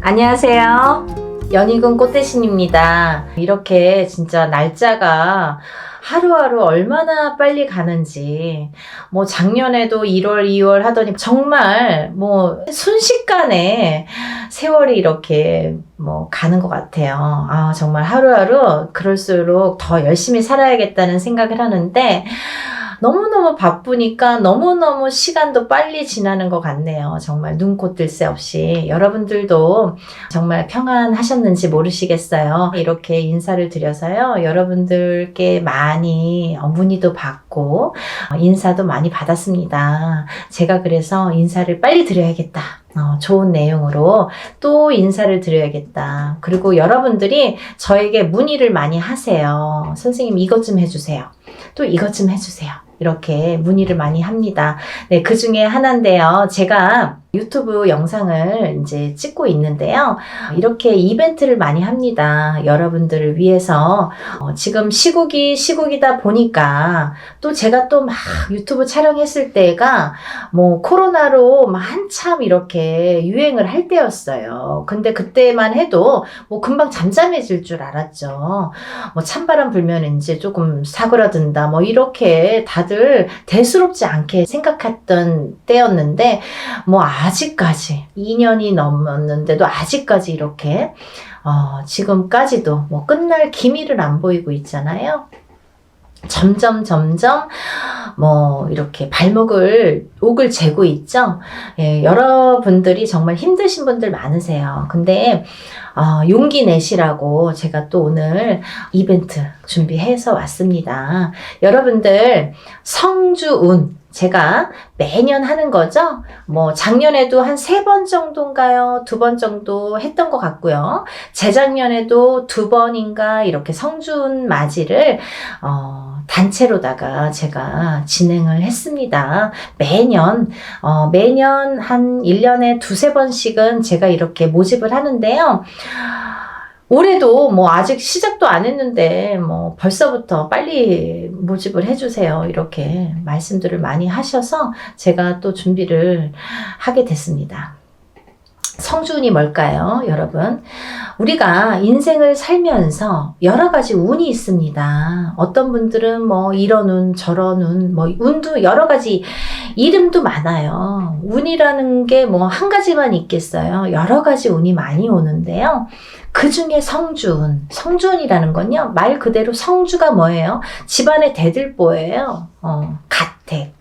안녕하세요. 연희군 꽃대신입니다. 이렇게 진짜 날짜가 하루하루 얼마나 빨리 가는지, 작년에도 1월, 2월 하더니 정말 순식간에 세월이 이렇게 가는 것 같아요. 정말 하루하루 그럴수록 더 열심히 살아야겠다는 생각을 하는데, 너무너무 바쁘니까 너무너무 시간도 빨리 지나는 것 같네요. 정말 눈코 뜰 새 없이. 여러분들도 정말 평안하셨는지 모르시겠어요. 이렇게 인사를 드려서요. 여러분들께 많이 문의도 받고 인사도 많이 받았습니다. 제가 그래서 인사를 빨리 드려야겠다. 좋은 내용으로 또 인사를 드려야겠다. 그리고 여러분들이 저에게 문의를 많이 하세요. 선생님 이것 좀 해주세요. 또 이것 좀 해주세요. 이렇게 문의를 많이 합니다. 네, 그 중에 하나인데요. 제가 유튜브 영상을 이제 찍고 있는데요. 이렇게 이벤트를 많이 합니다. 여러분들을 위해서. 지금 시국이다 보니까 또 제가 또 막 유튜브 촬영했을 때가 코로나로 한참 이렇게 유행을 할 때였어요. 근데 그때만 해도 금방 잠잠해질 줄 알았죠. 찬바람 불면 이제 조금 사그라든다. 이렇게 다들 대수롭지 않게 생각했던 때였는데 아직까지 2년이 넘었는데도 아직까지 이렇게 지금까지도 끝날 기미를 안 보이고 있잖아요. 점점 이렇게 옥을 재고 있죠. 예, 여러분들이 정말 힘드신 분들 많으세요. 근데 용기 내시라고 제가 또 오늘 이벤트 준비해서 왔습니다. 여러분들 성주운 제가 매년 하는 거죠. 작년에도 한 3번 정도인가요? 2번 정도 했던 것 같고요. 재작년에도 2번인가 이렇게 성준 맞이를 단체로다가 제가 진행을 했습니다. 매년 한 1년에 2-3번씩은 제가 이렇게 모집을 하는데요. 올해도 아직 시작도 안 했는데 벌써부터 빨리 모집을 해주세요. 이렇게 말씀들을 많이 하셔서 제가 또 준비를 하게 됐습니다. 성주운이 뭘까요, 여러분? 우리가 인생을 살면서 여러 가지 운이 있습니다. 어떤 분들은 이런 운, 저런 운, 운도 여러 가지 이름도 많아요. 운이라는 게 한 가지만 있겠어요. 여러 가지 운이 많이 오는데요. 그 중에 성주운, 성주운이라는 건요, 말 그대로 성주가 뭐예요? 집안의 대들보예요. 가택.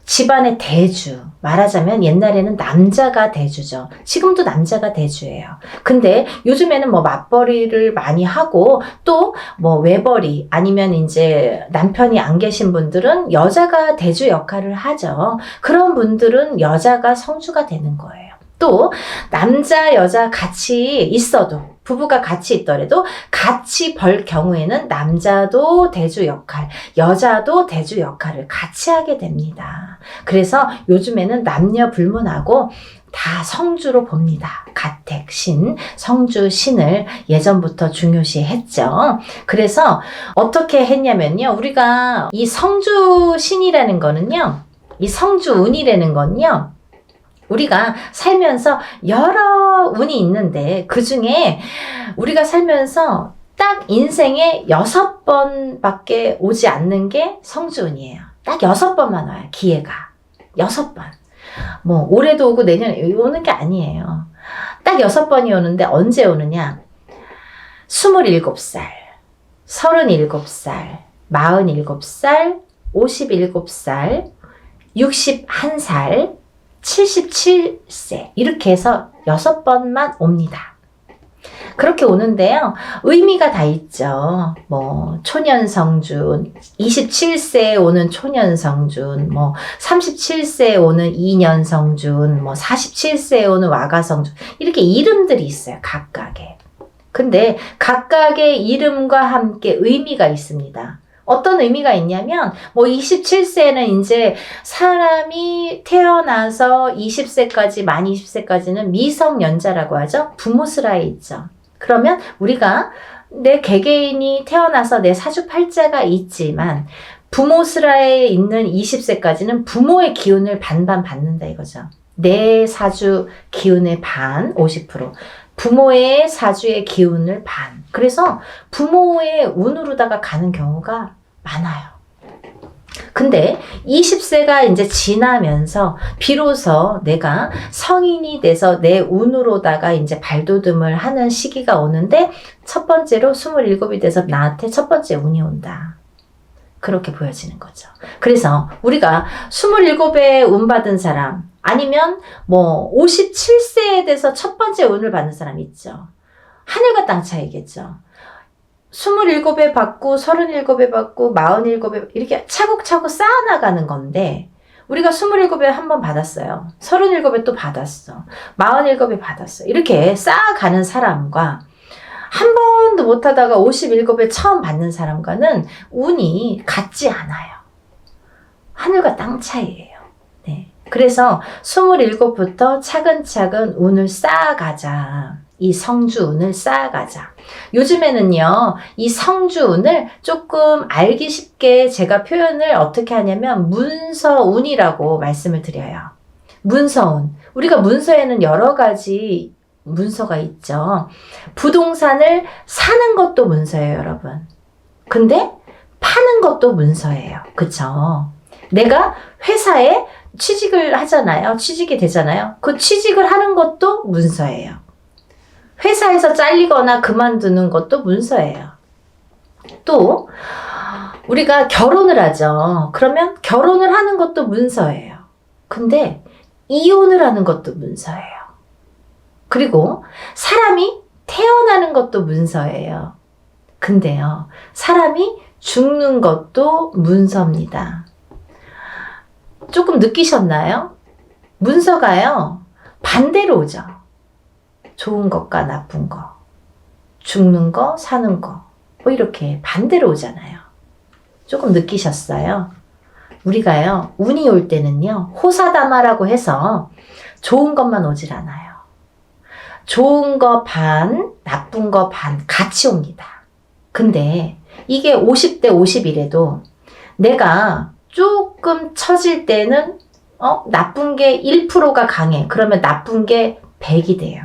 집안의 대주. 말하자면 옛날에는 남자가 대주죠. 지금도 남자가 대주예요. 근데 요즘에는 맞벌이를 많이 하고 또 외벌이 아니면 이제 남편이 안 계신 분들은 여자가 대주 역할을 하죠. 그런 분들은 여자가 성주가 되는 거예요. 또 남자 여자 같이 있어도 부부가 같이 있더라도 같이 벌 경우에는 남자도 대주 역할, 여자도 대주 역할을 같이 하게 됩니다. 그래서 요즘에는 남녀 불문하고 다 성주로 봅니다. 가택, 신, 성주, 신을 예전부터 중요시 했죠. 그래서 어떻게 했냐면요. 우리가 이 성주 신이라는 거는요. 이 성주 운이라는 건요. 우리가 살면서 여러 운이 있는데 그 중에 우리가 살면서 딱 인생에 6번밖에 오지 않는 게 성주운이에요. 딱 6번만 와요. 기회가. 6번. 올해도 오고 내년에 오는 게 아니에요. 딱 6번이 오는데 언제 오느냐? 27살, 37살, 47살, 57살, 61살, 77세 이렇게 해서 6번만 옵니다. 그렇게 오는데요. 의미가 다 있죠. 초년성준, 27세에 오는 초년성준, 37세에 오는 이년성준, 47세에 오는 와가성준 이렇게 이름들이 있어요. 각각의. 근데 각각의 이름과 함께 의미가 있습니다. 어떤 의미가 있냐면 27세는 이제 사람이 태어나서 20세까지 만 20세까지는 미성년자라고 하죠. 부모스라에 있죠. 그러면 우리가 내 개개인이 태어나서 내 사주팔자가 있지만 부모스라에 있는 20세까지는 부모의 기운을 반반 받는다 이거죠. 내 사주 기운의 반 50%, 부모의 사주의 기운을 반. 그래서 부모의 운으로다가 가는 경우가 많아요. 근데 20세가 이제 지나면서 비로소 내가 성인이 돼서 내 운으로다가 이제 발돋움을 하는 시기가 오는데, 첫 번째로 27이 돼서 나한테 첫 번째 운이 온다. 그렇게 보여지는 거죠. 그래서 우리가 27에 운 받은 사람, 아니면 뭐 57세에 돼서 첫 번째 운을 받는 사람 있죠. 하늘과 땅 차이겠죠. 27에 받고 37에 받고 47에 이렇게 차곡차곡 쌓아나가는 건데, 우리가 27에 한 번 받았어요. 37에 또 받았어. 47에 받았어. 이렇게 쌓아가는 사람과 한 번도 못하다가 57에 처음 받는 사람과는 운이 같지 않아요. 하늘과 땅 차이예요. 네. 그래서 27부터 차근차근 운을 쌓아가자. 이 성주운을 쌓아가자. 요즘에는요, 이 성주운을 조금 알기 쉽게 제가 표현을 어떻게 하냐면 문서운이라고 말씀을 드려요. 문서운. 우리가 문서에는 여러 가지 문서가 있죠. 부동산을 사는 것도 문서예요, 여러분. 근데 파는 것도 문서예요. 그쵸? 내가 회사에 취직을 하잖아요. 취직이 되잖아요. 그 취직을 하는 것도 문서예요. 회사에서 잘리거나 그만두는 것도 문서예요. 또 우리가 결혼을 하죠. 그러면 결혼을 하는 것도 문서예요. 근데 이혼을 하는 것도 문서예요. 그리고 사람이 태어나는 것도 문서예요. 근데요, 사람이 죽는 것도 문서입니다. 조금 느끼셨나요? 문서가요, 반대로 오죠. 좋은 것과 나쁜 거, 죽는 거, 사는 거, 뭐 이렇게 반대로 오잖아요. 조금 느끼셨어요? 우리가요, 운이 올 때는요, 호사다마라고 해서 좋은 것만 오질 않아요. 좋은 거 반, 나쁜 거 반 같이 옵니다. 근데 이게 50대 50이래도 내가 조금 처질 때는 나쁜 게 1%가 강해. 그러면 나쁜 게 100이 돼요.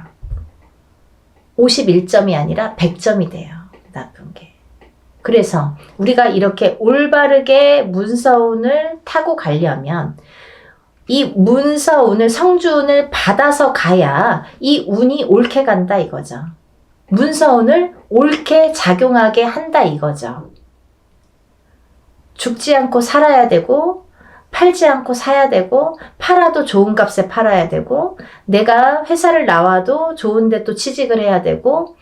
51점이 아니라 100점이 돼요. 나쁜 게. 그래서 우리가 이렇게 올바르게 문서운을 타고 가려면 이 문서운을, 성주운을 받아서 가야 이 운이 옳게 간다 이거죠. 문서운을 옳게 작용하게 한다 이거죠. 죽지 않고 살아야 되고, 팔지 않고 사야 되고, 팔아도 좋은 값에 팔아야 되고, 내가 회사를 나와도 좋은데 또 취직을 해야 되고,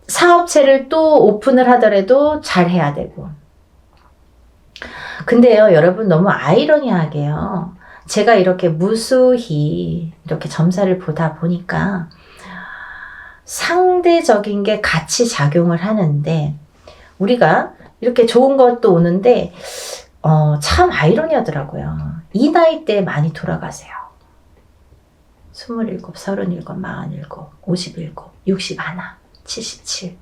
사업체를 또 오픈을 하더라도 잘 해야 되고. 근데요, 여러분, 너무 아이러니하게요, 제가 이렇게 무수히 이렇게 점사를 보다 보니까 상대적인 게 같이 작용을 하는데, 우리가 이렇게 좋은 것도 오는데 참 아이러니하더라고요. 이 나이 때 많이 돌아가세요. 27, 37, 47, 57, 61, 77.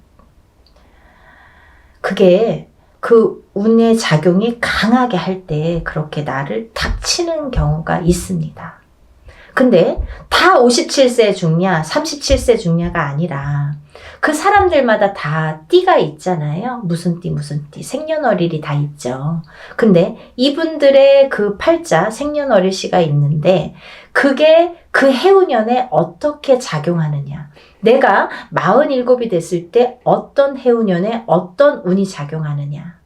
그게 그 운의 작용이 강하게 할 때 그렇게 나를 탁 치는 경우가 있습니다. 근데 다 57세 죽냐, 37세 죽냐가 아니라 그 사람들마다 다 띠가 있잖아요. 무슨 띠, 무슨 띠, 생년월일이 다 있죠. 근데 이분들의 그 팔자, 생년월일시가 있는데 그게 그 해운년에 어떻게 작용하느냐. 내가 47이 됐을 때 어떤 해운년에 어떤 운이 작용하느냐.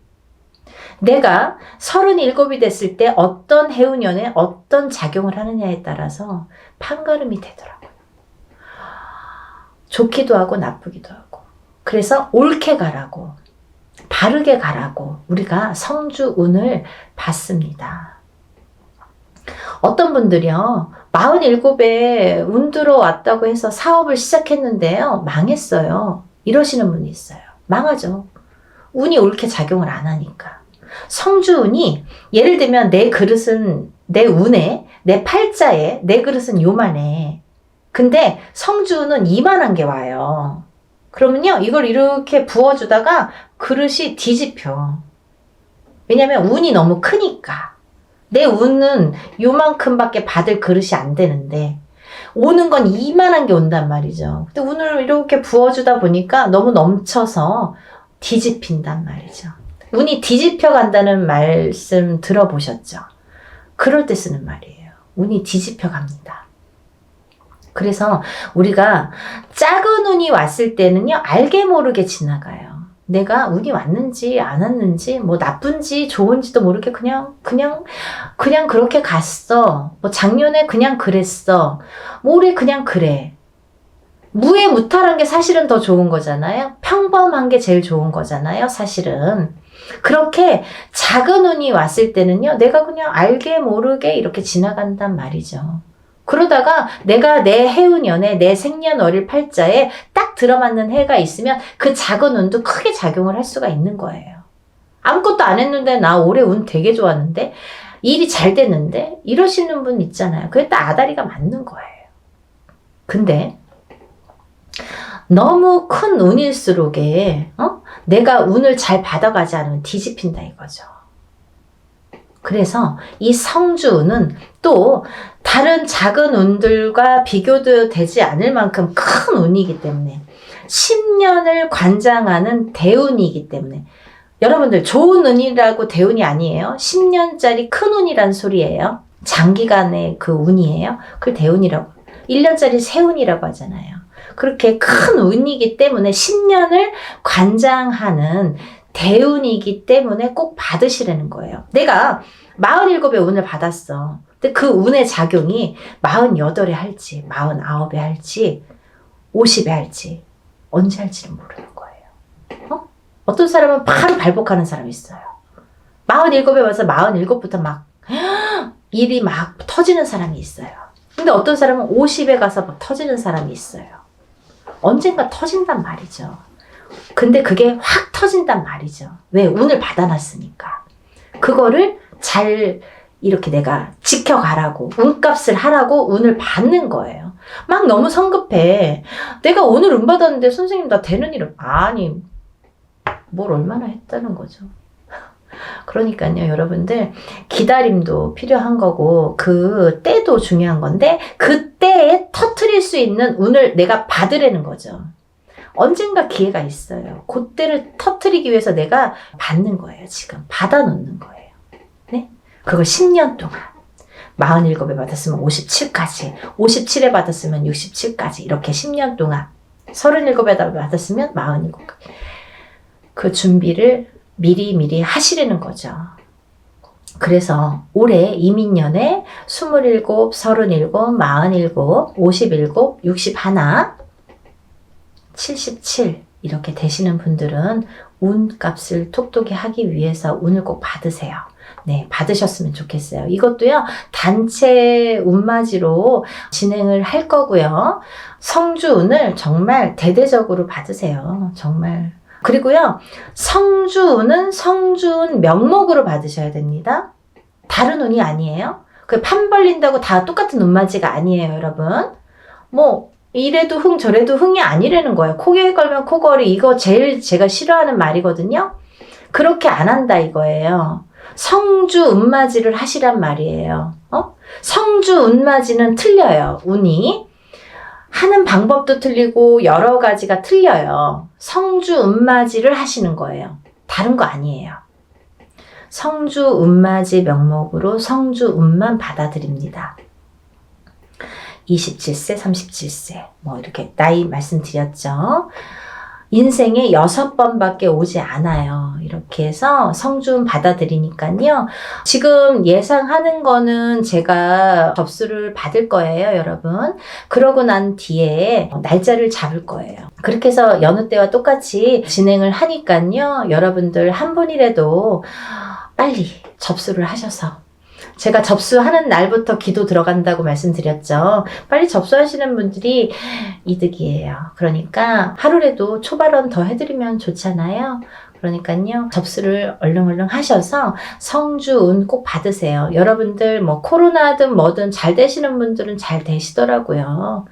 내가 37이 됐을 때 어떤 해운년에 어떤 작용을 하느냐에 따라서 판가름이 되더라고요. 좋기도 하고 나쁘기도 하고. 그래서 옳게 가라고, 바르게 가라고 우리가 성주운을 받습니다. 어떤 분들이요, 47에 운 들어왔다고 해서 사업을 시작했는데요, 망했어요. 이러시는 분이 있어요. 망하죠. 운이 옳게 작용을 안 하니까. 성주운이, 예를 들면 내 그릇은, 내 운에, 내 팔자에 내 그릇은 요만해. 근데 성주운은 이만한 게 와요. 그러면요, 이걸 이렇게 부어주다가 그릇이 뒤집혀. 왜냐면 운이 너무 크니까. 내 운은 요만큼밖에 받을 그릇이 안 되는데 오는 건 이만한 게 온단 말이죠. 근데 운을 이렇게 부어주다 보니까 너무 넘쳐서 뒤집힌단 말이죠. 운이 뒤집혀 간다는 말씀 들어보셨죠? 그럴 때 쓰는 말이에요. 운이 뒤집혀 갑니다. 그래서 우리가 작은 운이 왔을 때는요, 알게 모르게 지나가요. 내가 운이 왔는지 안 왔는지 뭐 나쁜지 좋은지도 모르게 그냥 그렇게 갔어. 뭐 작년에 그냥 그랬어. 뭐 올해 그냥 그래. 무해무탈한 게 사실은 더 좋은 거잖아요. 평범한 게 제일 좋은 거잖아요. 사실은. 그렇게 작은 운이 왔을 때는요, 내가 그냥 알게 모르게 이렇게 지나간단 말이죠. 그러다가 내가 내 해운년에 내 생년월일 팔자에 딱 들어맞는 해가 있으면 그 작은 운도 크게 작용을 할 수가 있는 거예요. 아무것도 안 했는데 나 올해 운 되게 좋았는데 일이 잘 됐는데 이러시는 분 있잖아요. 그게 딱 아다리가 맞는 거예요. 근데 너무 큰 운일수록에 내가 운을 잘 받아가지 않으면 뒤집힌다 이거죠. 그래서 이 성주운은 또 다른 작은 운들과 비교도 되지 않을 만큼 큰 운이기 때문에 10년을 관장하는 대운이기 때문에 여러분들 좋은 운이라고 대운이 아니에요. 10년짜리 큰 운이란 소리예요. 장기간의 그 운이에요. 그걸 대운이라고 1년짜리 세운이라고 하잖아요. 그렇게 큰 운이기 때문에 10년을 관장하는 대운이기 때문에 꼭 받으시라는 거예요. 내가 47의 운을 받았어. 근데 그 운의 작용이 48에 할지 49에 할지 50에 할지 언제 할지는 모르는 거예요. 어떤 사람은 바로 발복하는 사람이 있어요. 47에 와서 47부터 막 일이 막 터지는 사람이 있어요. 근데 어떤 사람은 50에 가서 막 터지는 사람이 있어요. 언젠가 터진단 말이죠. 근데 그게 확 터진단 말이죠. 왜? 운을 받아놨으니까. 그거를 잘 이렇게 내가 지켜가라고, 운값을 하라고 운을 받는 거예요. 막 너무 성급해. 내가 오늘 운 받았는데 선생님 나 되는 일은 아니 뭘 얼마나 했다는 거죠. 그러니까요, 여러분들 기다림도 필요한 거고 그 때도 중요한 건데 그 때에 터트릴 수 있는 운을 내가 받으라는 거죠. 언젠가 기회가 있어요. 그때를 터트리기 위해서 내가 받는 거예요. 지금 받아놓는 거예요. 네? 그걸 10년 동안 47에 받았으면 57까지 57에 받았으면 67까지 이렇게 10년 동안 37에 받았으면 47까지 그 준비를 미리 하시라는 거죠. 그래서 올해 이민년에 27, 37, 47, 57, 61, 77 이렇게 되시는 분들은 운값을 톡톡히 하기 위해서 운을 꼭 받으세요. 네, 받으셨으면 좋겠어요. 이것도요, 단체 운맞이로 진행을 할 거고요. 성주운을 정말 대대적으로 받으세요. 정말. 그리고요, 성주운은 성주운 명목으로 받으셔야 됩니다. 다른 운이 아니에요. 그 판 벌린다고 다 똑같은 운맞이가 아니에요, 여러분. 뭐, 이래도 흥 저래도 흥이 아니라는 거예요. 코에 걸면 코걸이 이거 제일 제가 싫어하는 말이거든요. 그렇게 안 한다 이거예요. 성주 운맞이를 하시란 말이에요. 성주 운맞이는 틀려요. 운이 하는 방법도 틀리고 여러 가지가 틀려요. 성주 운맞이를 하시는 거예요. 다른 거 아니에요. 성주 운맞이 명목으로 성주 운만 받아들입니다. 27세, 37세 뭐 이렇게 나이 말씀드렸죠. 인생에 6번밖에 오지 않아요. 이렇게 해서 성주운 받아들이니까요. 지금 예상하는 거는 제가 접수를 받을 거예요, 여러분. 그러고 난 뒤에 날짜를 잡을 거예요. 그렇게 해서 여느 때와 똑같이 진행을 하니까요. 여러분들 한 분이라도 빨리 접수를 하셔서 제가 접수하는 날부터 기도 들어간다고 말씀드렸죠. 빨리 접수하시는 분들이 이득이에요. 그러니까 하루라도 초발언 더 해드리면 좋잖아요. 그러니까요. 접수를 얼른 하셔서 성주운 꼭 받으세요. 여러분들 뭐 코로나든 뭐든 잘 되시는 분들은 잘 되시더라고요.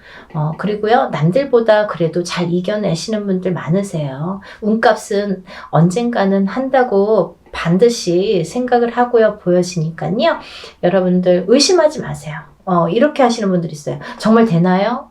그리고요. 남들보다 그래도 잘 이겨내시는 분들 많으세요. 운값은 언젠가는 한다고 반드시 생각을 하고요 보여지니까요. 여러분들 의심하지 마세요. 이렇게 하시는 분들 있어요. 정말 되나요?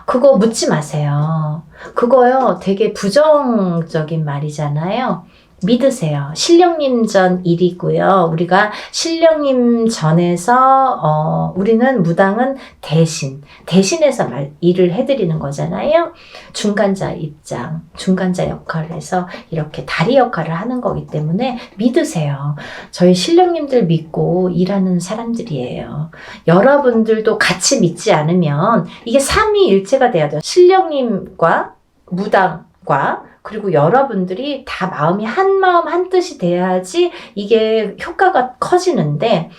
그거 묻지 마세요. 그거요 되게 부정적인 말이잖아요. 믿으세요. 신령님 전 일이고요. 우리가 신령님 전에서 우리는 무당은 대신해서 일을 해드리는 거잖아요. 중간자 입장, 중간자 역할을 해서 이렇게 다리 역할을 하는 거기 때문에 믿으세요. 저희 신령님들 믿고 일하는 사람들이에요. 여러분들도 같이 믿지 않으면 이게 삼위일체가 돼야 돼요. 신령님과 무당과 그리고 여러분들이 다 마음이 한 마음 한 뜻이 돼야지 이게 효과가 커지는데,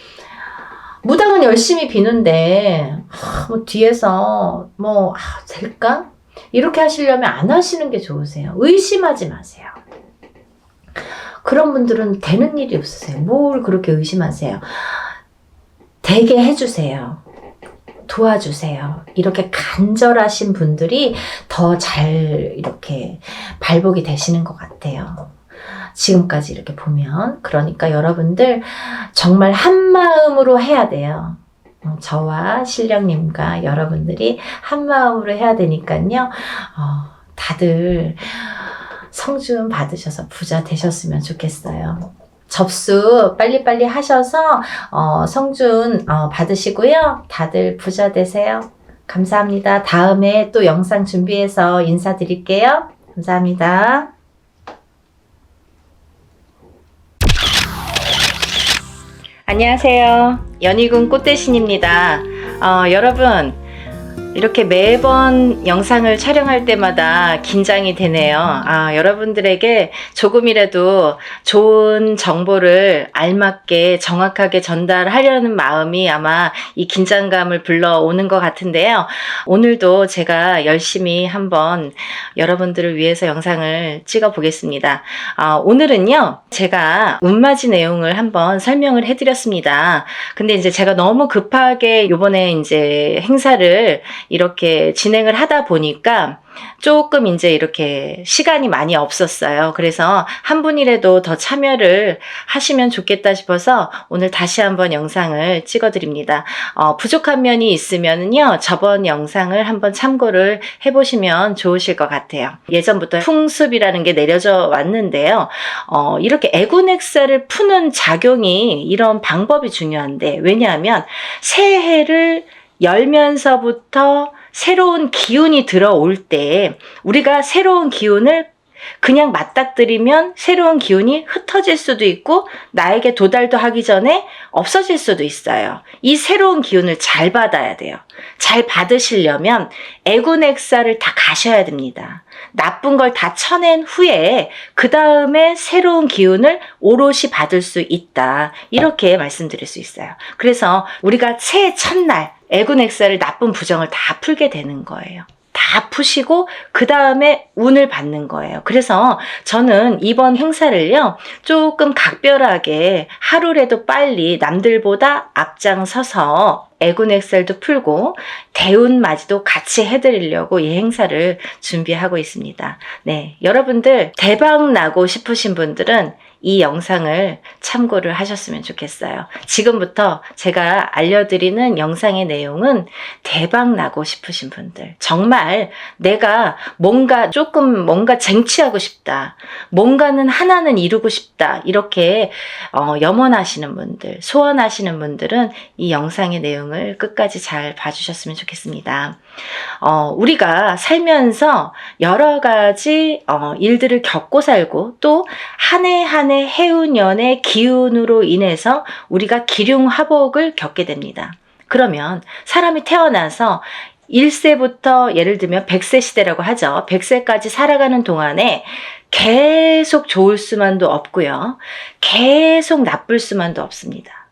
무당은 열심히 비는데 뭐 뒤에서 될까? 이렇게 하시려면 안 하시는 게 좋으세요. 의심하지 마세요. 그런 분들은 되는 일이 없으세요. 뭘 그렇게 의심하세요. 되게 해주세요. 도와주세요. 이렇게 간절하신 분들이 더 잘 이렇게 발복이 되시는 것 같아요. 지금까지 이렇게 보면. 그러니까 여러분들 정말 한 마음으로 해야 돼요. 저와 신령님과 여러분들이 한 마음으로 해야 되니까요. 다들 성준 받으셔서 부자 되셨으면 좋겠어요. 접수 빨리빨리 하셔서 성준 받으시고요. 다들 부자 되세요. 감사합니다. 다음에 또 영상 준비해서 인사드릴게요. 감사합니다. 안녕하세요. 연희군 꽃대신입니다. 여러분, 이렇게 매번 영상을 촬영할 때마다 긴장이 되네요. 여러분들에게 조금이라도 좋은 정보를 알맞게 정확하게 전달하려는 마음이 아마 이 긴장감을 불러오는 것 같은데요. 오늘도 제가 열심히 한번 여러분들을 위해서 영상을 찍어 보겠습니다. 오늘은요, 제가 운맞이 내용을 한번 설명을 해드렸습니다. 근데 이제 제가 너무 급하게 요번에 이제 행사를 이렇게 진행을 하다 보니까 조금 이제 이렇게 시간이 많이 없었어요. 그래서 한 분이라도 더 참여를 하시면 좋겠다 싶어서 오늘 다시 한번 영상을 찍어드립니다. 부족한 면이 있으면요, 저번 영상을 한번 참고를 해보시면 좋으실 것 같아요. 예전부터 풍습이라는 게 내려져 왔는데요. 이렇게 애군액사를 푸는 작용이 이런 방법이 중요한데, 왜냐하면 새해를 열면서부터 새로운 기운이 들어올 때 우리가 새로운 기운을 그냥 맞닥뜨리면 새로운 기운이 흩어질 수도 있고 나에게 도달도 하기 전에 없어질 수도 있어요. 이 새로운 기운을 잘 받아야 돼요. 잘 받으시려면 애군액사를 다 가셔야 됩니다. 나쁜 걸 다 쳐낸 후에 그 다음에 새로운 기운을 오롯이 받을 수 있다. 이렇게 말씀드릴 수 있어요. 그래서 우리가 새해 첫날 애군액사를 나쁜 부정을 다 풀게 되는 거예요. 다 푸시고 그 다음에 운을 받는 거예요. 그래서 저는 이번 행사를요, 조금 각별하게 하루라도 빨리 남들보다 앞장서서 애군액살도 풀고 대운맞이도 같이 해드리려고 이 행사를 준비하고 있습니다. 네, 여러분들 대박 나고 싶으신 분들은 이 영상을 참고를 하셨으면 좋겠어요. 지금부터 제가 알려드리는 영상의 내용은 대박 나고 싶으신 분들, 정말 내가 뭔가 쟁취하고 싶다, 뭔가는 하나는 이루고 싶다, 이렇게 염원하시는 분들, 소원하시는 분들은 이 영상의 내용을 끝까지 잘 봐주셨으면 좋겠습니다. 우리가 살면서 여러 가지 일들을 겪고 살고 또 한 해 한 해 해운년의 기운으로 인해서 우리가 기륭화복을 겪게 됩니다. 그러면 사람이 태어나서 1세부터 예를 들면 100세 시대라고 하죠. 100세까지 살아가는 동안에 계속 좋을 수만도 없고요. 계속 나쁠 수만도 없습니다.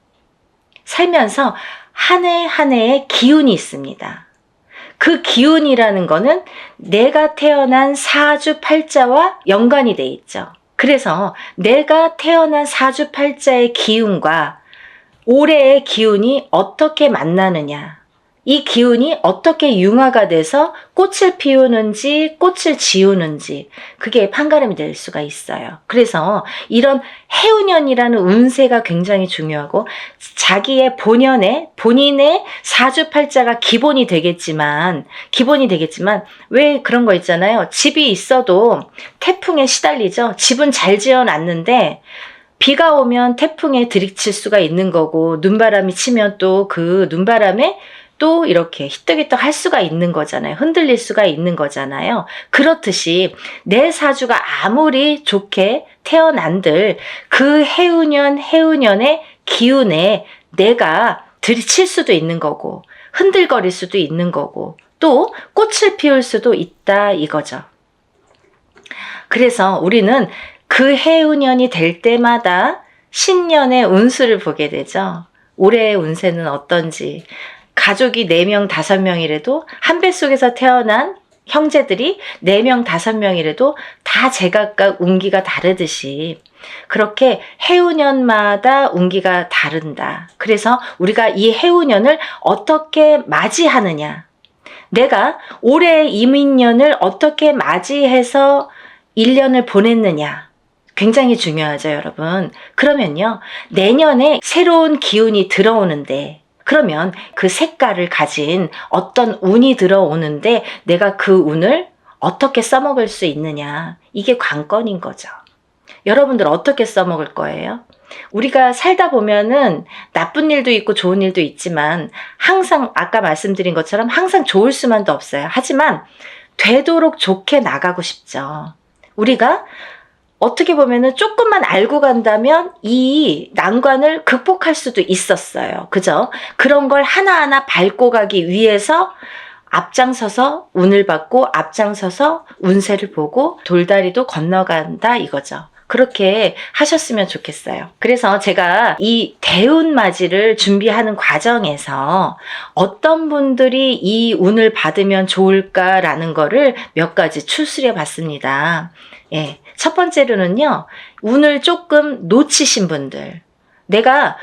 살면서 한 해 한 해의 기운이 있습니다. 그 기운이라는 거는 내가 태어난 사주팔자와 연관이 돼 있죠. 그래서 내가 태어난 사주팔자의 기운과 올해의 기운이 어떻게 만나느냐, 이 기운이 어떻게 융화가 돼서 꽃을 피우는지 꽃을 지우는지 그게 판가름이 될 수가 있어요. 그래서 이런 해운년이라는 운세가 굉장히 중요하고 자기의 본인의 사주팔자가 기본이 되겠지만 왜 그런 거 있잖아요. 집이 있어도 태풍에 시달리죠. 집은 잘 지어놨는데 비가 오면 태풍에 들이칠 수가 있는 거고 눈바람이 치면 또 그 눈바람에 또 이렇게 히떡히떡 할 수가 있는 거잖아요. 흔들릴 수가 있는 거잖아요. 그렇듯이 내 사주가 아무리 좋게 태어난들 그 해운년의 기운에 내가 들이칠 수도 있는 거고 흔들거릴 수도 있는 거고 또 꽃을 피울 수도 있다 이거죠. 그래서 우리는 그 해운년이 될 때마다 신년의 운수를 보게 되죠. 올해의 운세는 어떤지. 가족이 4명, 5명이라도 한 뱃속에서 태어난 형제들이 4명, 5명이라도 다 제각각 운기가 다르듯이 그렇게 해운년마다 운기가 다른다. 그래서 우리가 이 해운년을 어떻게 맞이하느냐. 내가 올해 이민년을 어떻게 맞이해서 1년을 보냈느냐. 굉장히 중요하죠, 여러분. 그러면요, 내년에 새로운 기운이 들어오는데 그러면 그 색깔을 가진 어떤 운이 들어오는데 내가 그 운을 어떻게 써먹을 수 있느냐. 이게 관건인 거죠. 여러분들 어떻게 써먹을 거예요? 우리가 살다 보면은 나쁜 일도 있고 좋은 일도 있지만 항상 아까 말씀드린 것처럼 항상 좋을 수만도 없어요. 하지만 되도록 좋게 나가고 싶죠. 우리가 어떻게 보면은 조금만 알고 간다면 이 난관을 극복할 수도 있었어요. 그죠? 그런 걸 하나하나 밟고 가기 위해서 앞장서서 운을 받고 앞장서서 운세를 보고 돌다리도 건너간다 이거죠. 그렇게 하셨으면 좋겠어요. 그래서 제가 이 대운맞이를 준비하는 과정에서 어떤 분들이 이 운을 받으면 좋을까라는 거를 몇 가지 추스려 봤습니다. 예. 첫 번째로는요, 운을 조금 놓치신 분들. 내가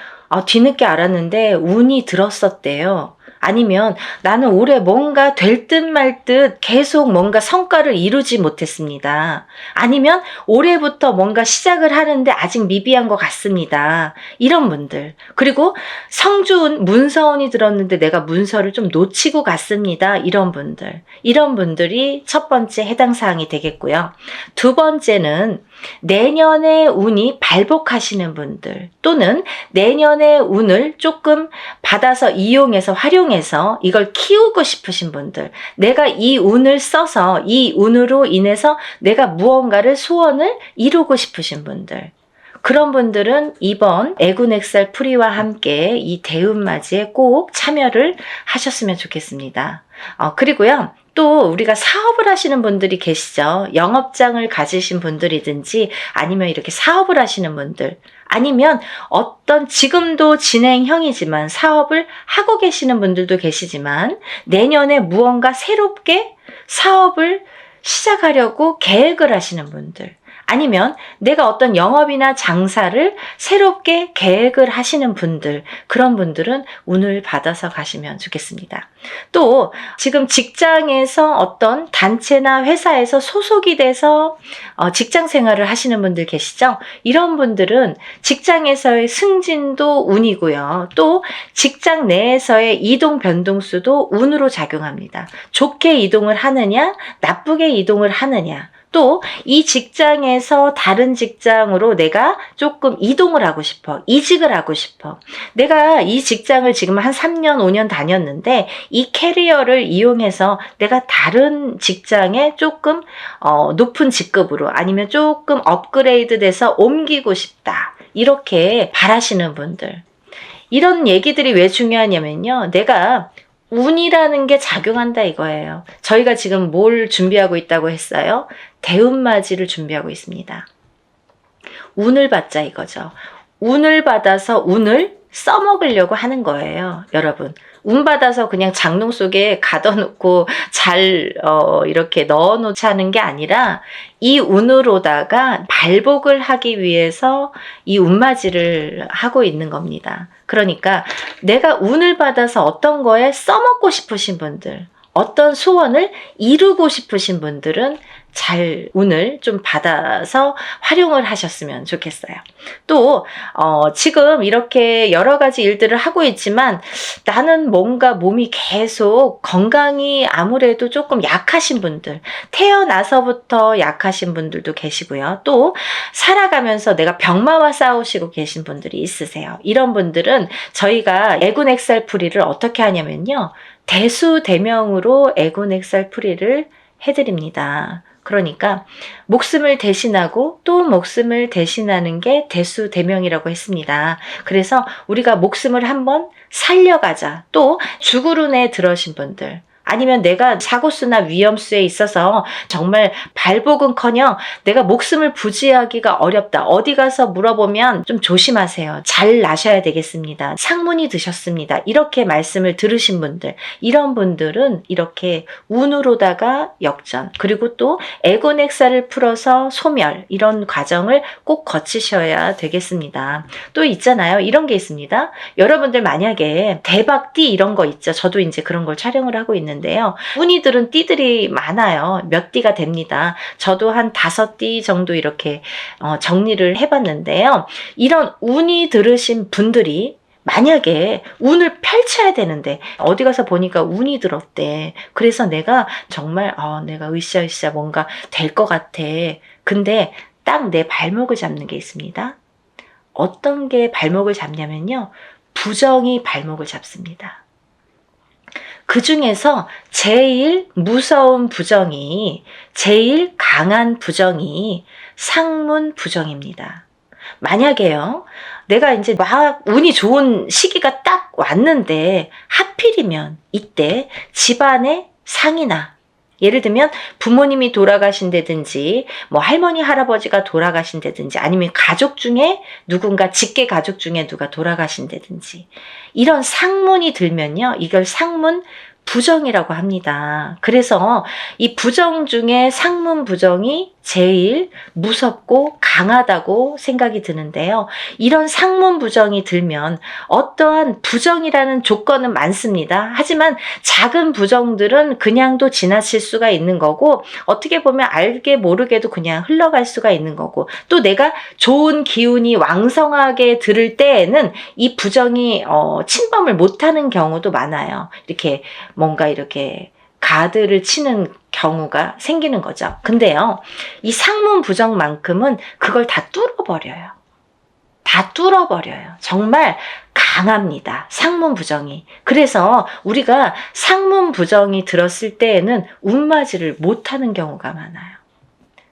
뒤늦게 알았는데 운이 들었었대요. 아니면 나는 올해 뭔가 될 듯 말 듯 계속 뭔가 성과를 이루지 못했습니다. 아니면 올해부터 뭔가 시작을 하는데 아직 미비한 것 같습니다. 이런 분들. 그리고 성주운, 문서운이 들었는데 내가 문서를 좀 놓치고 갔습니다. 이런 분들. 이런 분들이 첫 번째 해당 사항이 되겠고요. 두 번째는 내년의 운이 발복하시는 분들 또는 내년의 운을 조금 받아서 이용해서 활용해서 이걸 키우고 싶으신 분들, 내가 이 운을 써서 이 운으로 인해서 내가 무언가를 소원을 이루고 싶으신 분들, 그런 분들은 이번 애군액살 풀이와 함께 이 대운맞이에 꼭 참여를 하셨으면 좋겠습니다. 그리고요. 또 우리가 사업을 하시는 분들이 계시죠. 영업장을 가지신 분들이든지 아니면 이렇게 사업을 하시는 분들 아니면 어떤 지금도 진행형이지만 사업을 하고 계시는 분들도 계시지만 내년에 무언가 새롭게 사업을 시작하려고 계획을 하시는 분들 아니면 내가 어떤 영업이나 장사를 새롭게 계획을 하시는 분들, 그런 분들은 운을 받아서 가시면 좋겠습니다. 또 지금 직장에서 어떤 단체나 회사에서 소속이 돼서 직장 생활을 하시는 분들 계시죠? 이런 분들은 직장에서의 승진도 운이고요. 또 직장 내에서의 이동 변동수도 운으로 작용합니다. 좋게 이동을 하느냐, 나쁘게 이동을 하느냐, 또 이 직장에서 다른 직장으로 내가 조금 이동을 하고 싶어. 이직을 하고 싶어. 내가 이 직장을 지금 한 3년, 5년 다녔는데 이 캐리어를 이용해서 내가 다른 직장에 조금 높은 직급으로 아니면 조금 업그레이드 돼서 옮기고 싶다. 이렇게 바라시는 분들. 이런 얘기들이 왜 중요하냐면요. 내가 운이라는 게 작용한다 이거예요. 저희가 지금 뭘 준비하고 있다고 했어요? 대운맞이를 준비하고 있습니다. 운을 받자 이거죠. 운을 받아서 운을 써먹으려고 하는 거예요. 여러분, 운 받아서 그냥 장롱 속에 가둬놓고 잘 이렇게 넣어놓지 않은 게 아니라 이 운으로다가 발복을 하기 위해서 이 운맞이를 하고 있는 겁니다. 그러니까 내가 운을 받아서 어떤 거에 써먹고 싶으신 분들, 어떤 소원을 이루고 싶으신 분들은 잘 운을 좀 받아서 활용을 하셨으면 좋겠어요. 또 지금 이렇게 여러 가지 일들을 하고 있지만 나는 뭔가 몸이 계속 건강이 아무래도 조금 약하신 분들, 태어나서부터 약하신 분들도 계시고요. 또 살아가면서 내가 병마와 싸우시고 계신 분들이 있으세요. 이런 분들은 저희가 애군액살풀이를 어떻게 하냐면요. 대수대명으로 애군액살풀이를 해드립니다. 그러니까 목숨을 대신하고 또 목숨을 대신하는 게 대수대명이라고 했습니다. 그래서 우리가 목숨을 한번 살려가자. 또 죽으run에 들어신 분들, 아니면 내가 사고수나 위험수에 있어서 정말 발복은커녕 내가 목숨을 부지하기가 어렵다. 어디 가서 물어보면 좀 조심하세요. 잘 나셔야 되겠습니다. 상문이 드셨습니다. 이렇게 말씀을 들으신 분들, 이런 분들은 이렇게 운으로다가 역전, 그리고 또 애곤액살을 풀어서 소멸, 이런 과정을 꼭 거치셔야 되겠습니다. 또 있잖아요. 이런 게 있습니다. 여러분들 만약에 대박띠 이런 거 있죠. 저도 이제 그런 걸 촬영을 하고 있는데요. 운이들은 띠들이 많아요. 몇 띠가 됩니다. 저도 한 5띠 정도 이렇게 정리를 해봤는데요. 이런 운이 들으신 분들이 만약에 운을 펼쳐야 되는데 어디 가서 보니까 운이 들었대. 그래서 내가 정말 내가 으쌰으쌰 뭔가 될 것 같아. 근데 딱 내 발목을 잡는 게 있습니다. 어떤 게 발목을 잡냐면요. 부정이 발목을 잡습니다. 그 중에서 제일 무서운 부정이, 제일 강한 부정이 상문 부정입니다. 만약에요, 내가 이제 막 운이 좋은 시기가 딱 왔는데 하필이면 이때 집안에 상이나, 예를 들면 부모님이 돌아가신다든지 뭐 할머니 할아버지가 돌아가신다든지 아니면 가족 중에 누군가 직계 가족 중에 누가 돌아가신다든지 이런 상문이 들면요, 이걸 상문 부정이라고 합니다. 그래서 이 부정 중에 상문 부정이 제일 무섭고 강하다고 생각이 드는데요. 이런 상문 부정이 들면 어떠한 부정이라는 조건은 많습니다. 하지만 작은 부정들은 그냥도 지나칠 수가 있는 거고, 어떻게 보면 알게 모르게도 그냥 흘러갈 수가 있는 거고, 또 내가 좋은 기운이 왕성하게 들을 때에는 이 부정이 침범을 못하는 경우도 많아요. 이렇게 뭔가 이렇게 가드를 치는 경우가 생기는 거죠. 근데요, 이 상문 부정만큼은 그걸 다 뚫어버려요. 다 뚫어버려요. 정말 강합니다. 상문 부정이. 그래서 우리가 상문 부정이 들었을 때에는 운맞이를 못하는 경우가 많아요.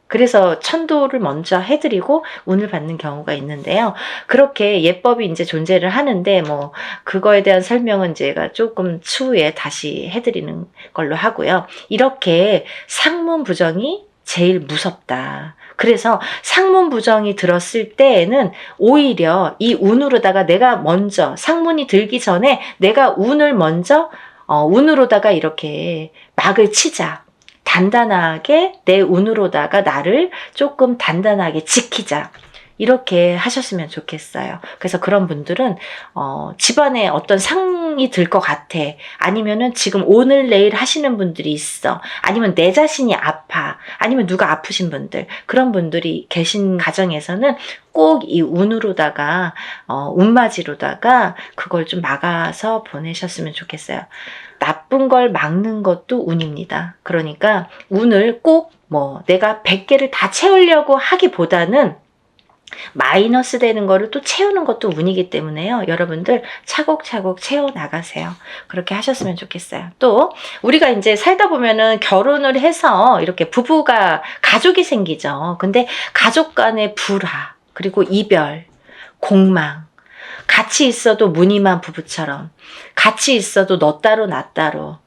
그래서 천도를 먼저 해드리고 운을 받는 경우가 있는데요. 그렇게 예법이 이제 존재를 하는데 뭐 그거에 대한 설명은 제가 조금 추후에 다시 해드리는 걸로 하고요. 이렇게 상문 부정이 제일 무섭다. 그래서 상문 부정이 들었을 때에는 오히려 이 운으로다가 내가 먼저 상문이 들기 전에 내가 운을 먼저 운으로다가 이렇게 막을 치자. 단단하게 내 운으로다가 나를 조금 단단하게 지키자. 이렇게 하셨으면 좋겠어요. 그래서 그런 분들은 집안에 어떤 상이 들 것 같아. 아니면은 지금 오늘 내일 하시는 분들이 있어. 아니면 내 자신이 아파. 아니면 누가 아프신 분들. 그런 분들이 계신 가정에서는 꼭 이 운으로다가 운맞이로다가 그걸 좀 막아서 보내셨으면 좋겠어요. 나쁜 걸 막는 것도 운입니다. 그러니까 운을 꼭 내가 100개를 다 채우려고 하기보다는 마이너스 되는 거를 또 채우는 것도 운이기 때문에요. 여러분들 차곡차곡 채워 나가세요. 그렇게 하셨으면 좋겠어요. 또 우리가 이제 살다 보면은 결혼을 해서 이렇게 부부가 가족이 생기죠. 근데 가족 간의 불화, 그리고 이별, 공망, 같이 있어도 무늬만 부부처럼, 같이 있어도 너 따로 나 따로,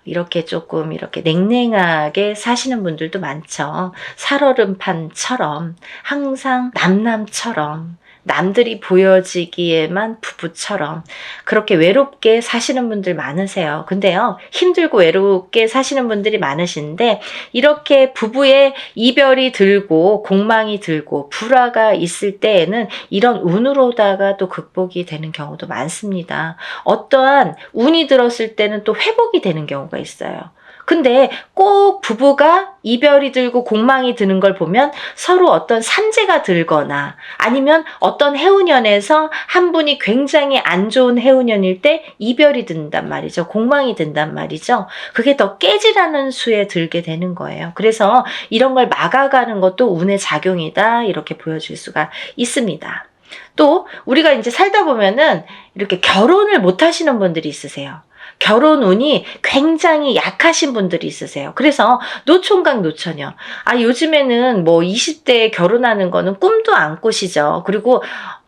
이렇게 조금 이렇게 냉랭하게 사시는 분들도 많죠. 살얼음판처럼 항상 남남처럼 남들이 보여지기에만 부부처럼 그렇게 외롭게 사시는 분들 많으세요. 근데요, 힘들고 외롭게 사시는 분들이 많으신데 이렇게 부부의 이별이 들고 공망이 들고 불화가 있을 때에는 이런 운으로다가 또 극복이 되는 경우도 많습니다. 어떠한 운이 들었을 때는 또 회복이 되는 경우가 있어요. 근데 꼭 부부가 이별이 들고 공망이 드는 걸 보면 서로 어떤 산재가 들거나 아니면 어떤 해운년에서 한 분이 굉장히 안 좋은 해운년일 때 이별이 든단 말이죠. 공망이 든단 말이죠. 그게 더 깨지라는 수에 들게 되는 거예요. 그래서 이런 걸 막아가는 것도 운의 작용이다, 이렇게 보여줄 수가 있습니다. 또 우리가 이제 살다 보면은 이렇게 결혼을 못 하시는 분들이 있으세요. 결혼 운이 굉장히 약하신 분들이 있으세요. 그래서 노총각 노처녀. 요즘에는 뭐 20대에 결혼하는 거는 꿈도 안 꾸시죠. 그리고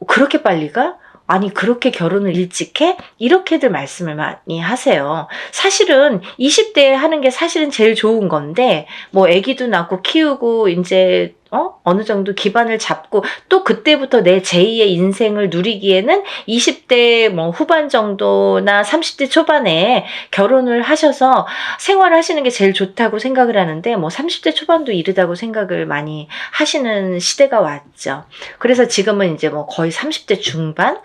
그렇게 빨리 가? 아니, 그렇게 결혼을 일찍 해? 이렇게들 말씀을 많이 하세요. 사실은 20대에 하는 게 사실은 제일 좋은 건데, 뭐 아기도 낳고 키우고 이제 어느 정도 기반을 잡고 또 그때부터 내 제2의 인생을 누리기에는 20대 뭐 후반 정도나 30대 초반에 결혼을 하셔서 생활하시는 게 제일 좋다고 생각을 하는데, 뭐 30대 초반도 이르다고 생각을 많이 하시는 시대가 왔죠. 그래서 지금은 이제 뭐 거의 30대 중반?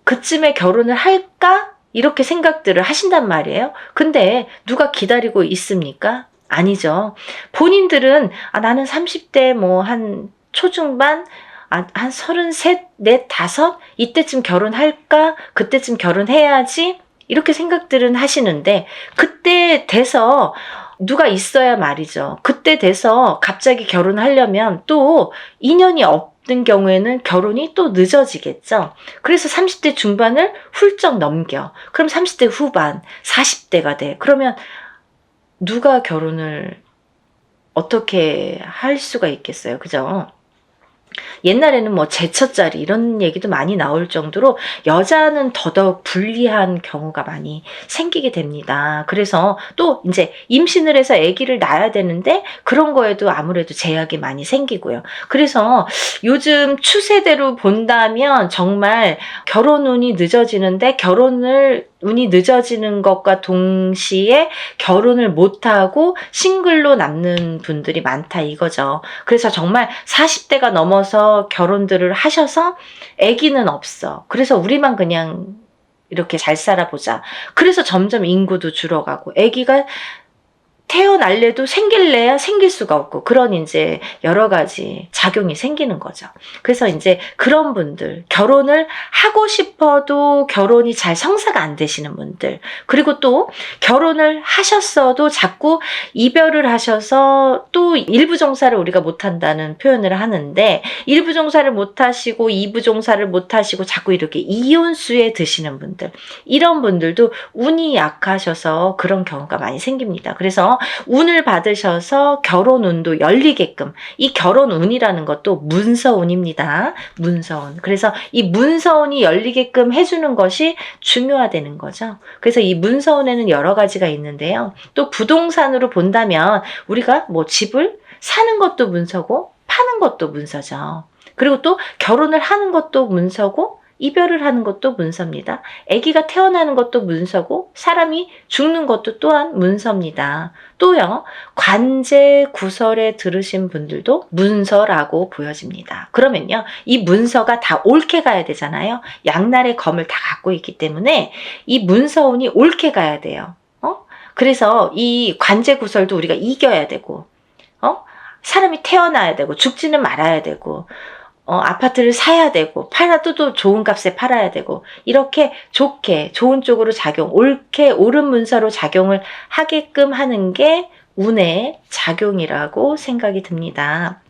그쯤에 결혼을 할까? 이렇게 생각들을 하신단 말이에요. 근데 누가 기다리고 있습니까? 아니죠. 본인들은 나는 30대 뭐 한 초중반, 한 33, 4, 5 이때쯤 결혼할까? 그때쯤 결혼해야지? 이렇게 생각들은 하시는데 그때 돼서 누가 있어야 말이죠. 그때 돼서 갑자기 결혼하려면 또 인연이 없는 경우에는 결혼이 또 늦어지겠죠. 그래서 30대 중반을 훌쩍 넘겨. 그럼 30대 후반, 40대가 돼. 그러면 누가 결혼을 어떻게 할 수가 있겠어요. 그죠? 옛날에는 뭐 제처자리 이런 얘기도 많이 나올 정도로 여자는 더더욱 불리한 경우가 많이 생기게 됩니다. 그래서 또 이제 임신을 해서 아기를 낳아야 되는데 그런 거에도 아무래도 제약이 많이 생기고요. 그래서 요즘 추세대로 본다면 정말 결혼 운이 늦어지는데 운이 늦어지는 것과 동시에 결혼을 못하고 싱글로 남는 분들이 많다 이거죠. 그래서 정말 40대가 넘어서 결혼들을 하셔서 아기는 없어. 그래서 우리만 그냥 이렇게 잘 살아보자. 그래서 점점 인구도 줄어가고 아기가 태어날래도 생길래야 생길 수가 없고 그런 이제 여러 가지 작용이 생기는 거죠. 그래서 이제 그런 분들, 결혼을 하고 싶어도 결혼이 잘 성사가 안 되시는 분들, 그리고 또 결혼을 하셨어도 자꾸 이별을 하셔서 또 일부 종사를 우리가 못 한다는 표현을 하는데 일부 종사를 못 하시고 2부 종사를 못 하시고 자꾸 이렇게 이혼수에 드시는 분들, 이런 분들도 운이 약하셔서 그런 경우가 많이 생깁니다. 그래서 운을 받으셔서 결혼운도 열리게끔, 이 결혼운이라는 것도 문서운입니다. 문서운. 그래서 이 문서운이 열리게끔 해주는 것이 중요하다는 거죠. 그래서 이 문서운에는 여러 가지가 있는데요. 또 부동산으로 본다면 우리가 뭐 집을 사는 것도 문서고 파는 것도 문서죠. 그리고 또 결혼을 하는 것도 문서고 이별을 하는 것도 문서입니다. 아기가 태어나는 것도 문서고 사람이 죽는 것도 또한 문서입니다. 또요, 관제 구설에 들으신 분들도 문서라고 보여집니다. 그러면요, 이 문서가 다 옳게 가야 되잖아요. 양날의 검을 다 갖고 있기 때문에 이 문서운이 옳게 가야 돼요. 그래서 이 관제 구설도 우리가 이겨야 되고, 사람이 태어나야 되고 죽지는 말아야 되고, 아파트를 사야 되고 팔아도 또 좋은 값에 팔아야 되고 이렇게 좋게 좋은 쪽으로 옳게 옳은 문서로 작용을 하게끔 하는 게 운의 작용이라고 생각이 듭니다.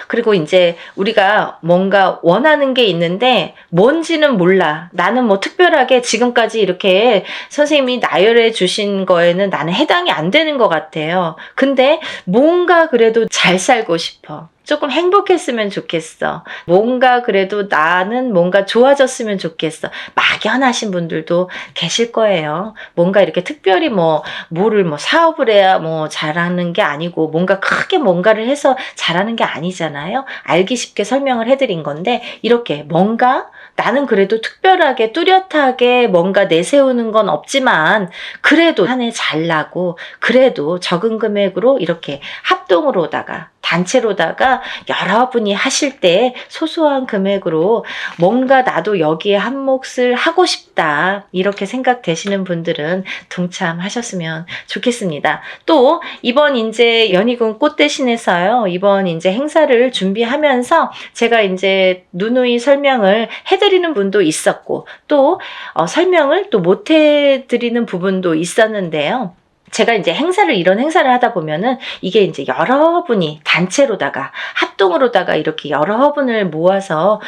그리고 이제 우리가 뭔가 원하는 게 있는데 뭔지는 몰라. 나는 뭐 특별하게 지금까지 이렇게 선생님이 나열해 주신 거에는 나는 해당이 안 되는 것 같아요. 근데 뭔가 그래도 잘 살고 싶어. 조금 행복했으면 좋겠어. 뭔가 그래도 나는 뭔가 좋아졌으면 좋겠어. 막연하신 분들도 계실 거예요. 뭔가 이렇게 특별히 뭐를 사업을 해야 잘하는 게 아니고 뭔가 크게 뭔가를 해서 잘하는 게 아니잖아요. 알기 쉽게 설명을 해드린 건데 이렇게 뭔가 나는 그래도 특별하게 뚜렷하게 뭔가 내세우는 건 없지만 그래도 한 해 잘 나고 그래도 적은 금액으로 이렇게 합동으로다가 단체로다가 여러분이 하실 때 소소한 금액으로 뭔가 나도 여기에 한 몫을 하고 싶다 이렇게 생각되시는 분들은 동참하셨으면 좋겠습니다. 또 이번 이제 연희군 꽃 대신해서요. 이번 이제 행사를 준비하면서 제가 이제 누누이 설명을 해드리는 분도 있었고 또 설명을 또 못 해드리는 부분도 있었는데요. 제가 이제 이런 행사를 하다 보면은 이게 이제 여러분이 단체로다가 합동으로다가 이렇게 여러분을 모여서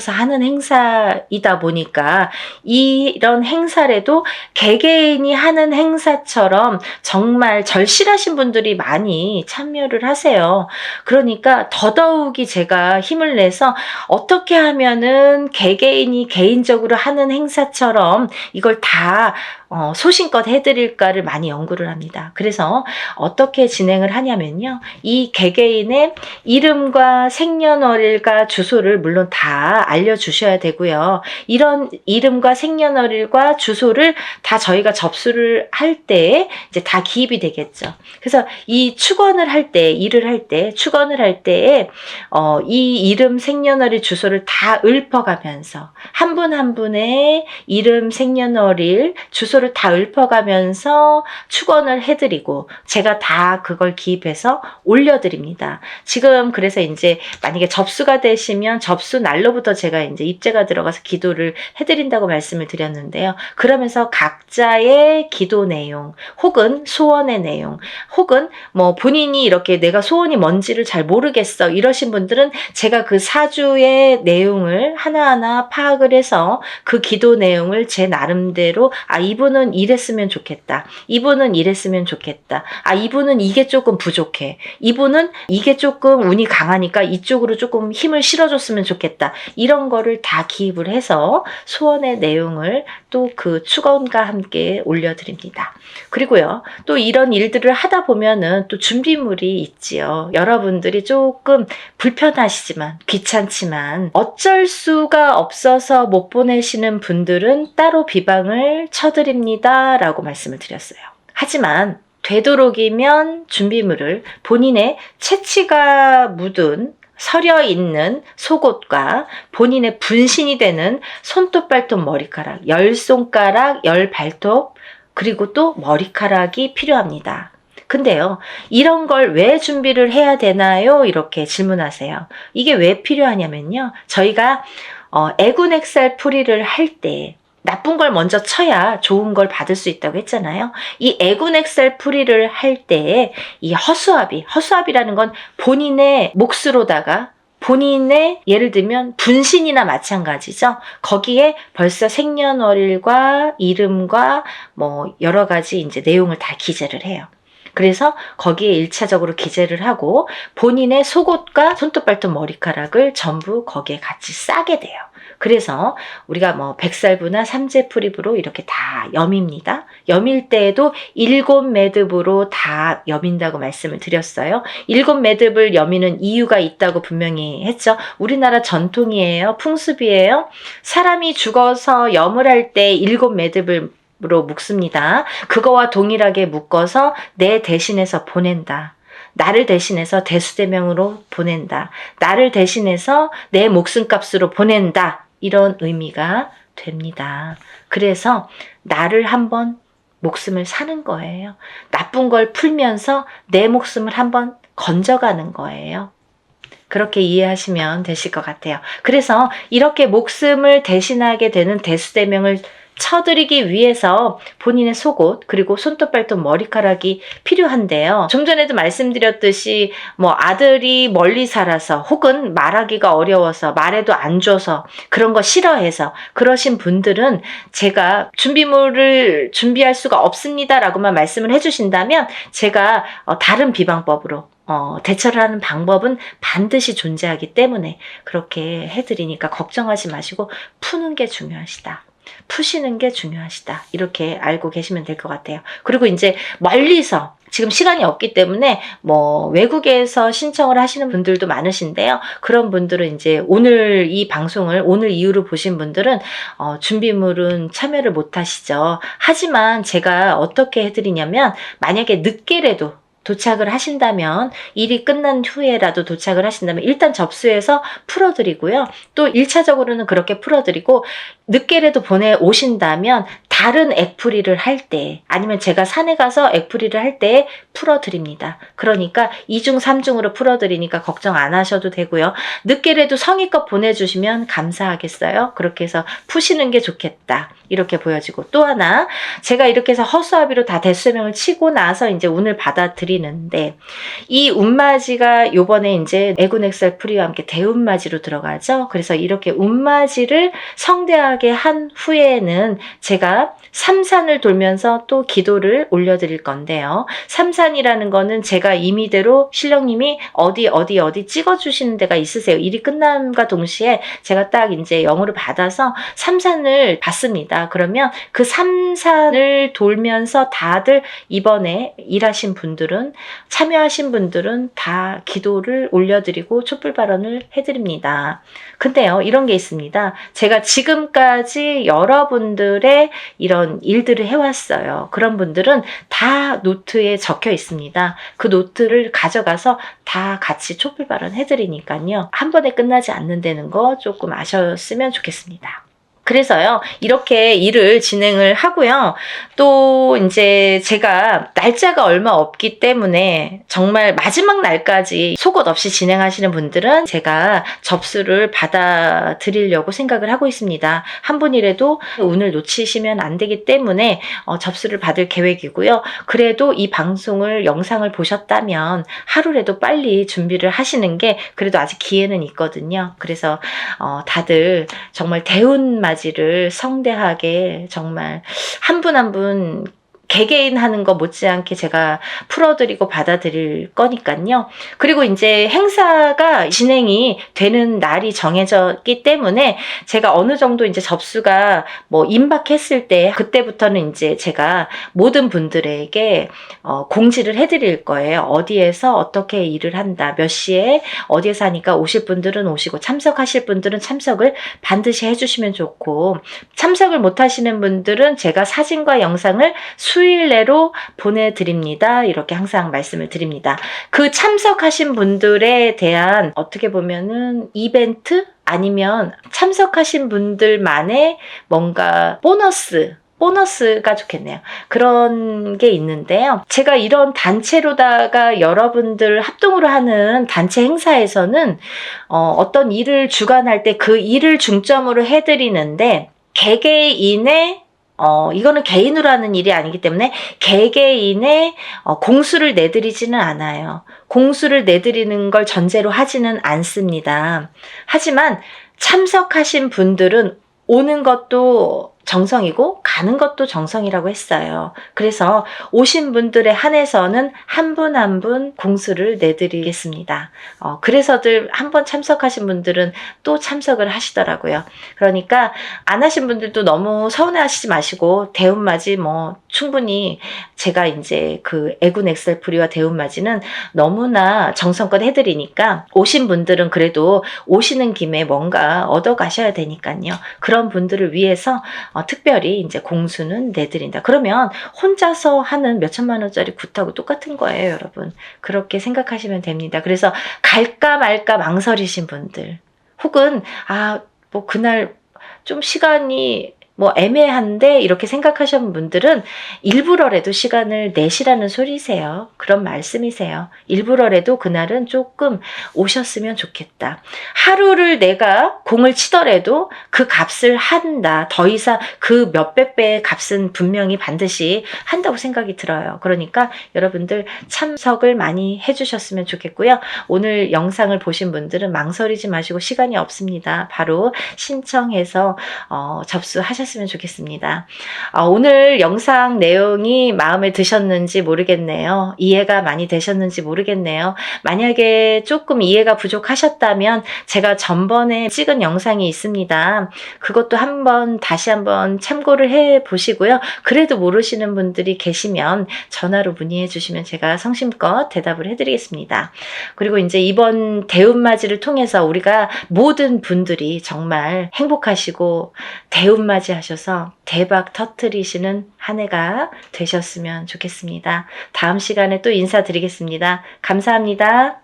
하는 행사이다 보니까 이런 행사라도 개개인이 하는 행사처럼 정말 절실하신 분들이 많이 참여를 하세요. 그러니까 더더욱이 제가 힘을 내서 어떻게 하면은 개개인이 개인적으로 하는 행사처럼 이걸 다 소신껏 해드릴까를 많이 연구를 합니다. 그래서 어떻게 진행을 하냐면요. 이 개개인의 이름과 생년월일과 주소를 물론 다 알려주셔야 되고요. 이런 이름과 생년월일과 주소를 다 저희가 접수를 할 때 이제 다 기입이 되겠죠. 그래서 이 축원을 할 때, 일을 할 때, 축원을 할 때에 이 이름, 생년월일, 주소를 다 읊어가면서 한 분 한 분의 이름, 생년월일, 주소를 다 읊어가면서 축원을 해드리고 제가 다 그걸 기입해서 올려드립니다. 지금 그래서 이제 만약에 접수가 되시면 접수 날로부터 제가 이제 입제가 들어가서 기도를 해드린다고 말씀을 드렸는데요. 그러면서 각자의 기도 내용 혹은 소원의 내용 혹은 본인이 이렇게 내가 소원이 뭔지를 잘 모르겠어 이러신 분들은 제가 그 사주의 내용을 하나하나 파악을 해서 그 기도 내용을 제 나름대로 이분은 이랬으면 좋겠다. 이분은 이랬으면 좋겠다. 이분은 이게 조금 부족해. 이분은 이게 조금 운이 강하니까 이쪽으로 조금 힘을 실어줬으면 좋겠다. 이런 거를 다 기입을 해서 소원의 내용을 또 그 축원과 함께 올려드립니다. 그리고요, 또 이런 일들을 하다 보면은 또 준비물이 있지요. 여러분들이 조금 불편하시지만, 귀찮지만, 어쩔 수가 없어서 못 보내시는 분들은 따로 비방을 쳐드립니다. 라고 말씀을 드렸어요. 하지만, 되도록이면 준비물을 본인의 채취가 묻은 서려 있는 속옷과 본인의 분신이 되는 손톱, 발톱, 머리카락, 10손가락, 10발톱, 그리고 또 머리카락이 필요합니다. 근데요, 이런 걸 왜 준비를 해야 되나요? 이렇게 질문하세요. 이게 왜 필요하냐면요, 저희가 애군액살 풀이를 할 때 나쁜 걸 먼저 쳐야 좋은 걸 받을 수 있다고 했잖아요. 이 애군액살 풀이를 할 때 이 허수아비라는 건 본인의 몫으로다가 본인의 예를 들면 분신이나 마찬가지죠. 거기에 벌써 생년월일과 이름과 여러 가지 이제 내용을 다 기재를 해요. 그래서 거기에 1차적으로 기재를 하고 본인의 속옷과 손톱, 발톱, 머리카락을 전부 거기에 같이 싸게 돼요. 그래서 우리가 백살부나 삼재풀입으로 이렇게 다 여밉니다. 여밀 때에도 7매듭으로 다 여민다고 말씀을 드렸어요. 7매듭을 여미는 이유가 있다고 분명히 했죠. 우리나라 전통이에요. 풍습이에요. 사람이 죽어서 염을 할 때 7매듭을 로 묶습니다. 그거와 동일하게 묶어서 내 대신해서 보낸다. 나를 대신해서 대수대명으로 보낸다. 나를 대신해서 내 목숨값으로 보낸다. 이런 의미가 됩니다. 그래서 나를 한번 목숨을 사는 거예요. 나쁜 걸 풀면서 내 목숨을 한번 건져가는 거예요. 그렇게 이해하시면 되실 것 같아요. 그래서 이렇게 목숨을 대신하게 되는 대수대명을 쳐드리기 위해서 본인의 속옷 그리고 손톱, 발톱, 머리카락이 필요한데요. 좀 전에도 말씀드렸듯이 아들이 멀리 살아서 혹은 말하기가 어려워서 말해도 안 줘서 그런 거 싫어해서 그러신 분들은 제가 준비물을 준비할 수가 없습니다 라고만 말씀을 해주신다면 제가 다른 비방법으로 대처를 하는 방법은 반드시 존재하기 때문에 그렇게 해드리니까 걱정하지 마시고 푸는 게 중요하시다. 푸시는 게 중요하시다. 이렇게 알고 계시면 될 것 같아요. 그리고 이제 멀리서 지금 시간이 없기 때문에 뭐 외국에서 신청을 하시는 분들도 많으신데요. 그런 분들은 이제 오늘 이 방송을 오늘 이후로 보신 분들은 준비물은 참여를 못 하시죠. 하지만 제가 어떻게 해드리냐면 만약에 늦게라도 도착을 하신다면 일이 끝난 후에라도 도착을 하신다면 일단 접수해서 풀어드리고요. 또 1차적으로는 그렇게 풀어드리고 늦게라도 보내오신다면 다른 액풀이를 할 때 아니면 제가 산에 가서 액풀이를 할 때 풀어드립니다. 그러니까 2중 3중으로 풀어드리니까 걱정 안 하셔도 되고요. 늦게라도 성의껏 보내주시면 감사하겠어요. 그렇게 해서 푸시는 게 좋겠다. 이렇게 보여지고 또 하나 제가 이렇게 해서 허수아비로 다 대수명을 치고 나서 이제 운을 받아들이는데 이 운맞이가 요번에 이제 애군엑셀 풀이와 함께 대운맞이로 들어가죠. 그래서 이렇게 운맞이를 성대하게 한 후에는 제가 삼산을 돌면서 또 기도를 올려드릴 건데요. 삼산이라는 거는 제가 임의대로 신령님이 어디 찍어주시는 데가 있으세요. 일이 끝남과 동시에 제가 딱 이제 영으로 받아서 삼산을 받습니다. 그러면 그 삼산을 돌면서 다들 이번에 일하신 분들은 참여하신 분들은 다 기도를 올려드리고 촛불 발언을 해드립니다. 근데요, 이런 게 있습니다. 제가 지금까지 여러분들의 이런 일들을 해왔어요. 그런 분들은 다 노트에 적혀 있습니다. 그 노트를 가져가서 다 같이 촛불 발언 해드리니까요. 한 번에 끝나지 않는다는 거 조금 아셨으면 좋겠습니다. 그래서요, 이렇게 일을 진행을 하고요. 또 이제 제가 날짜가 얼마 없기 때문에 정말 마지막 날까지 속옷 없이 진행하시는 분들은 제가 접수를 받아드리려고 생각을 하고 있습니다. 한 분이라도 운을 놓치시면 안 되기 때문에 접수를 받을 계획이고요. 그래도 이 방송을 영상을 보셨다면 하루라도 빨리 준비를 하시는 게 그래도 아직 기회는 있거든요. 그래서 다들 정말 대운맞이를 성대하게 정말 한 분 한 분 개개인 하는 거 못지않게 제가 풀어드리고 받아들일 거니까요. 그리고 이제 행사가 진행이 되는 날이 정해졌기 때문에 제가 어느 정도 이제 접수가 뭐 임박했을 때 그때부터는 이제 제가 모든 분들에게 공지를 해드릴 거예요. 어디에서 어떻게 일을 한다, 몇 시에 어디에서 하니까 오실 분들은 오시고 참석하실 분들은 참석을 반드시 해주시면 좋고 참석을 못 하시는 분들은 제가 사진과 영상을 수일 내로 보내드립니다. 이렇게 항상 말씀을 드립니다. 그 참석하신 분들에 대한 어떻게 보면은 이벤트 아니면 참석하신 분들만의 뭔가 보너스가 좋겠네요. 그런 게 있는데요. 제가 이런 단체로다가 여러분들 합동으로 하는 단체 행사에서는 어떤 일을 주관할 때 그 일을 중점으로 해드리는데 개개인의 이거는 개인으로 하는 일이 아니기 때문에 개개인의 공수를 내드리지는 않아요. 공수를 내드리는 걸 전제로 하지는 않습니다. 하지만 참석하신 분들은 오는 것도 정성이고 가는 것도 정성이라고 했어요. 그래서 오신 분들에 한해서는 한 분 한 분 공수를 내드리겠습니다. 그래서들 한 번 참석하신 분들은 또 참석을 하시더라고요. 그러니까 안 하신 분들도 너무 서운해하시지 마시고 대운맞이 뭐 충분히 제가 이제 그 애군 엑셀풀이와 대운맞이는 너무나 정성껏 해드리니까 오신 분들은 그래도 오시는 김에 뭔가 얻어 가셔야 되니까요. 그런 분들을 위해서 특별히 이제 공수는 내드린다. 그러면 혼자서 하는 몇천만 원짜리 굿하고 똑같은 거예요, 여러분. 그렇게 생각하시면 됩니다. 그래서 갈까 말까 망설이신 분들, 혹은 뭐 그날 좀 시간이 뭐 애매한데 이렇게 생각하시는 분들은 일부러라도 시간을 내시라는 소리세요. 그런 말씀이세요. 일부러라도 그날은 조금 오셨으면 좋겠다. 하루를 내가 공을 치더라도 그 값을 한다. 더 이상 그 몇백 배의 값은 분명히 반드시 한다고 생각이 들어요. 그러니까 여러분들 참석을 많이 해주셨으면 좋겠고요. 오늘 영상을 보신 분들은 망설이지 마시고 시간이 없습니다. 바로 신청해서 접수하셨으면 하셨으면 좋겠습니다. 오늘 영상 내용이 마음에 드셨는지 모르겠네요. 이해가 많이 되셨는지 모르겠네요. 만약에 조금 이해가 부족하셨다면 제가 전번에 찍은 영상이 있습니다. 그것도 다시 한번 참고를 해 보시고요. 그래도 모르시는 분들이 계시면 전화로 문의해 주시면 제가 성심껏 대답을 해드리겠습니다. 그리고 이제 이번 대운맞이를 통해서 우리가 모든 분들이 정말 행복하시고 대운맞이 하셔서 대박 터뜨리시는 한 해가 되셨으면 좋겠습니다. 다음 시간에 또 인사드리겠습니다. 감사합니다.